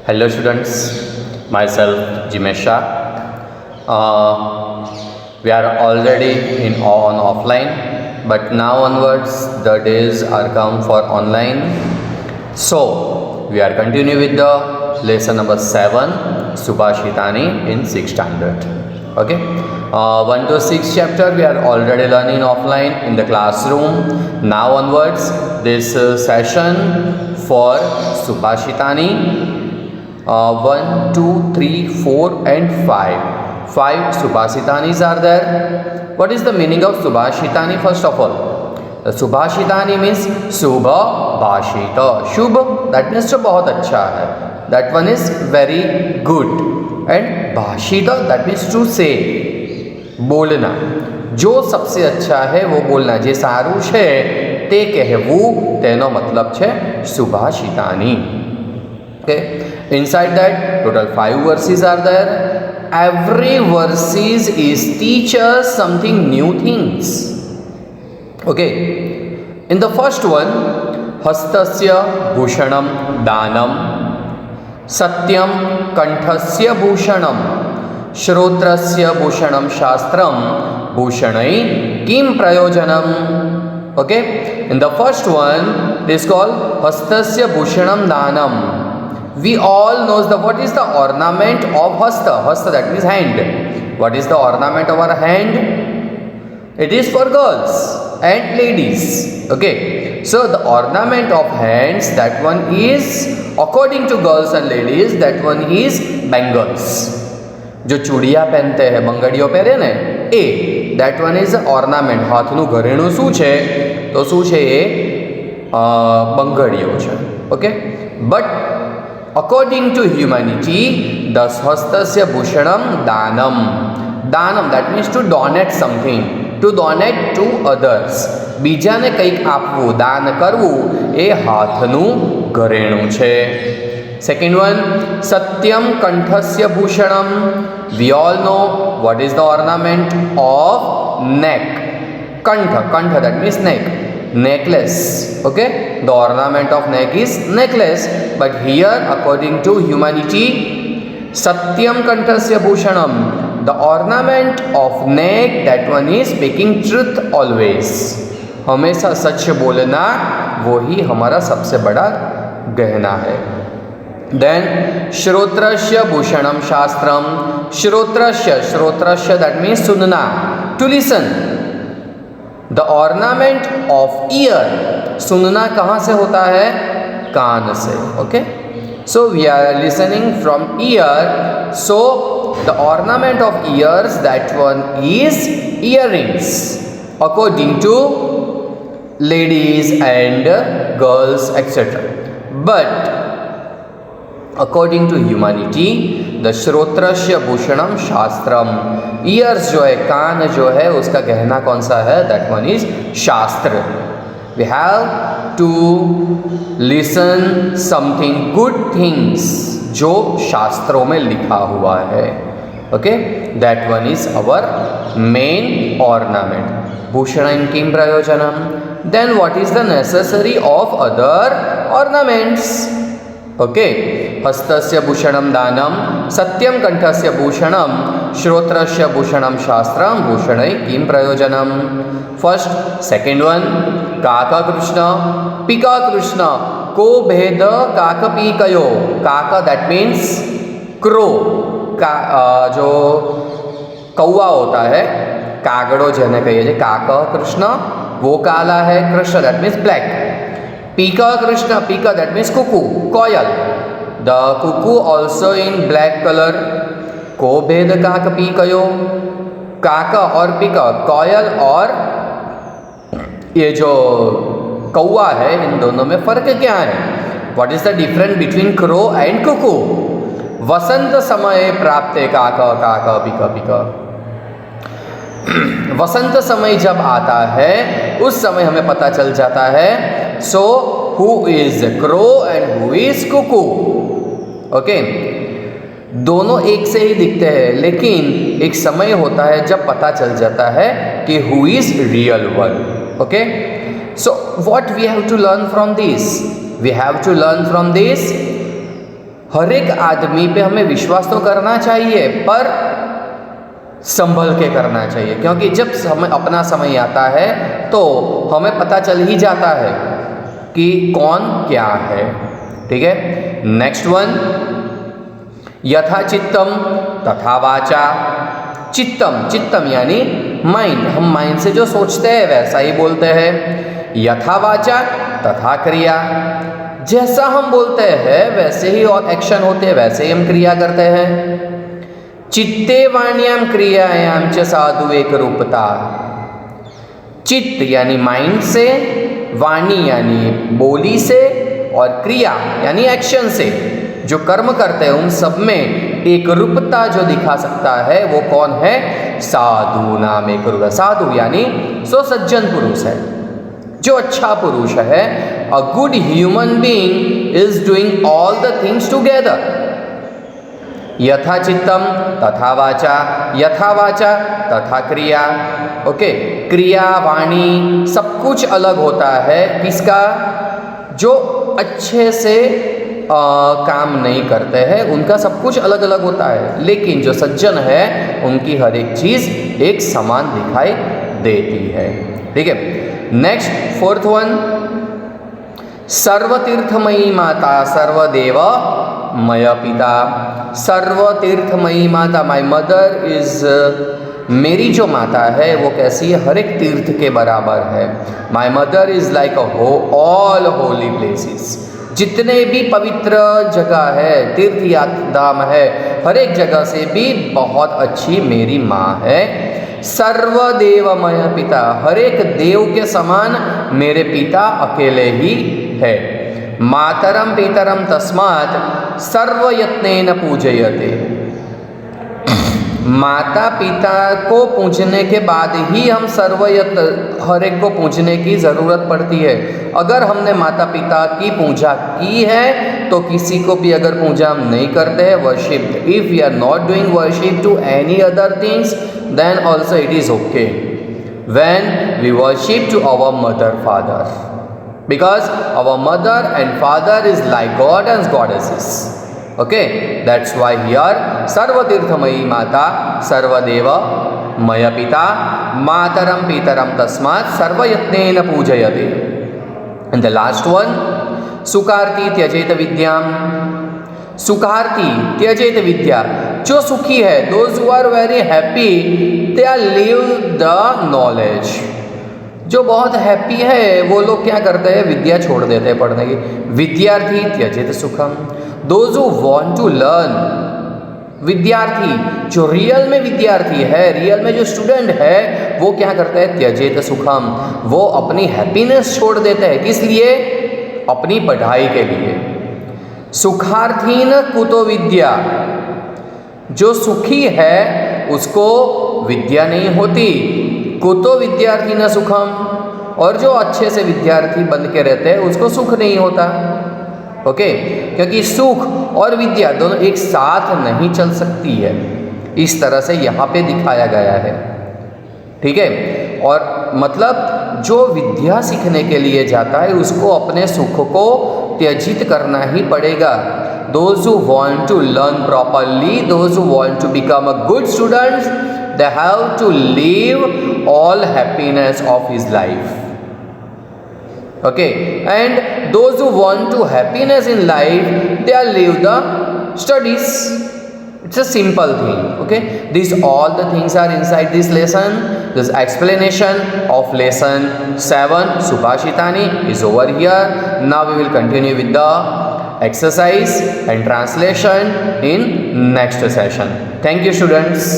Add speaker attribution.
Speaker 1: Hello students, myself Jimesh Shah. We are already on offline, but now onwards the days are come for online. So we are continue with the lesson number 7, Subhashitani in 6th standard. Okay, 1 to 6 chapter we are already learning offline in the classroom. Now onwards this session for Subhashitani. 1, 2, 3, 4 and 5. 5 Subhashitanis are there. What is the meaning of Subhashitani first of all? The Subhashitani means Subha Bhashita. Shubh, that means जो बहुत अच्छा है. That one is very good. And Bhashita, that means to say. बोलना. जो सबसे अच्छा है वो बोलना. जे सारू છે તે કહેવું તેનો મતલબ છે Subhashitani. Okay. Inside that total 5 verses are there. Every verses is teach us something new things. Okay. In the first one, hastasya bhushanam danam, satyam kanthasya bhushanam, shrotrasya bhushanam shastram, bhushanai kim prayojanam. Okay. In the first one, it is called hastasya bhushanam danam. We all knows the what is the ornament of hasta. Hasta, that means hand. What is the ornament of our hand? It is for girls and ladies. Okay. So the ornament of hands, that one is according to girls and ladies, that one is bangles. जो चूड़िया पहनते हैं, बंगड़ियों पहरे ने, ए that one is ornament. हाथનું ઘરેણું શું છે? તો શું છે એ બંગડીઓ છે. Okay. But according to humanity, the hastasya bhushanam danam. Danam, that means to donate something, to donate to others. બીજાને કંઈક આપવું, દાન કરવું એ હાથનું ઘરેણું છે. Second one, satyam kanthasya bhushanam. We all know what is the ornament of neck. Kantha, that means neck. Necklace. Okay, the ornament of neck is necklace, but here according to humanity, satyam kanthasya bhushanam, the ornament of neck, that one is speaking truth always. हमेशा सच बोलना वो ही हमारा सबसे बड़ा गहना है. Then shrotrasya bhushanam shastram. Shrotrasya, that means सुनना, to listen. The ornament of ear, सुनना कहाँ से होता है? कान से. Okay. So we are listening from ear. So the ornament of ears, that one is earrings. According to ladies and girls, etc. But according to humanity, the श्रोत्रस्य भूषणम शास्त्रम. Ears जो है, कान जो है, उसका गहना कौन सा है? That one is shastra. We have to listen something good things जो शास्त्रों में लिखा हुआ है. Okay, that one is our main ornament. भूषणं किं प्रयोजनम. Then what is the necessary of other ornaments? Okay. हस्तस्य भूषणम दानम, सत्यम कंठस्य भूषणम, श्रोत्रस्य भूषणम शास्त्रम, भूषणै किं प्रयोजनम. फर्स्ट, सेकेंड वन, काक कृष्ण पिका कृष्ण को भेद काक पीकयो. काक, दैट मीन्स क्रो. जो कौवा होता है, कागड़ो જેને કહીએ છીએ, કાક કૃષ્ણ वो काला है, Krishna that means black. Pika Krishna, Pika, that means cuckoo, koyal. The cuckoo also in black color. को भेद काक पीकयो. काका और पीका, कोयल और ये जो कौवा है, इन दोनों में फर्क क्या है? What is the difference between crow and cuckoo? वसंत समय प्राप्ते काक काक पीका पीका. वसंत समय जब आता है, उस समय हमें पता चल जाता है. So who is crow and who is cuckoo. Okay, दोनों एक से ही दिखते हैं, लेकिन एक समय होता है जब पता चल जाता है कि who is real one. Okay, so what we have to learn from this? We have to learn from this हर एक आदमी पे हमें विश्वास तो करना चाहिए, पर संभल के करना चाहिए, क्योंकि जब समय अपना समय आता है तो हमें पता चल ही जाता है कि कौन क्या है। ठीक है, नेक्स्ट वन, यथा चित्तम तथा वाचा। चित्तम, चित्तम यानी माइंड, हम माइंड से जो सोचते हैं वैसा ही बोलते हैं। यथा वाचा तथा क्रिया, जैसा हम बोलते हैं वैसे ही और एक्शन होते हैं, वैसे ही हम क्रिया करते हैं। चित्ते वाण्याम क्रियायाम च साधु एक रूपता। चित्त यानी माइंड से, वाणी यानी बोली से, और क्रिया यानी एक्शन से, जो कर्म करते हैं उन सब में एक रूपता जो दिखा सकता है वो कौन है? साधु नाम एक रूप। साधु यानी सो सज्जन पुरुष है, जो अच्छा पुरुष है। A good human being is doing all the things together. यथा चित्तम तथा वाचा, यथा वाचा तथा क्रिया। ओके, क्रिया वाणी सब कुछ अलग होता है किसका? जो अच्छे से काम नहीं करते हैं उनका सब कुछ अलग अलग होता है, लेकिन जो सज्जन है उनकी हर एक चीज एक समान दिखाई देती है। ठीक है, नेक्स्ट फोर्थ वन, सर्वतीर्थमयी माता सर्वदेव मय पिता। सर्वतीर्थमयी माता, माय मदर इज, मेरी जो माता है वो कैसी है? हर एक तीर्थ के बराबर है। My mother is like all Holi places. जितने भी पवित्र जगह है, तीर्थ धाम है, हर एक जगह से भी बहुत अच्छी मेरी माँ है। सर्वदेवमय पिता, हर एक देव के समान मेरे पिता अकेले ही है। मातरम पितरम तस्मात् सर्वयत्नेन पूजयते। माता पिता को पूजने के बाद ही हम सर्वयत्न, हर एक को पूजने की ज़रूरत पड़ती है। अगर हमने माता पिता की पूजा की है तो किसी को भी अगर पूजा हम नहीं करते हैं, worship, if we are not doing worship to any other things, then also it is okay when we worship to our mother father, because our mother and father is like God and goddesses. Okay, that's why here सर्वतीर्थमयी माता सर्वदेव मय पिता मातरम पितरम तस्मात् सर्वयत्नेन पूजयते। And the last one, सुखार्थी त्यजेत विद्याम। सुखार्थी त्यजेत विद्या, जो सुखी है, those who are very happy, they are live the knowledge। जो बहुत happy है वो लोग क्या करते हैं? विद्या छोड़ देते हैं पढ़ने की। विद्यार्थी त्यजेत सुखम, those who want to learn. विद्यार्थी जो रियल में विद्यार्थी है, रियल में जो स्टूडेंट है, वो क्या करते हैं? त्यजेत सुखम, वो अपनी हैप्पीनेस छोड़ देते हैं। किस लिए? अपनी पढ़ाई के लिए। सुखार्थीन कुतो विद्या, जो सुखी है उसको विद्या नहीं होती। कुतो विद्यार्थी न सुखम, और जो अच्छे से विद्यार्थी बन के रहते हैं उसको सुख नहीं होता। ओके, क्योंकि सुख और विद्या दोनों एक साथ नहीं चल सकती है। इस तरह से यहाँ पे दिखाया गया है। ठीक है, और मतलब जो विद्या सीखने के लिए जाता है उसको अपने सुख को त्यजित करना ही पड़ेगा। Those who want to learn properly, those who want to become a good students, they have to leave all happiness of his life. Okay, and those who want to happiness in life, they are leave the studies. It's a simple thing. Okay, these all the things are inside this lesson. This explanation of lesson 7 Subhashitani is over here. Now we will continue with the exercise and translation in next session. Thank you, students.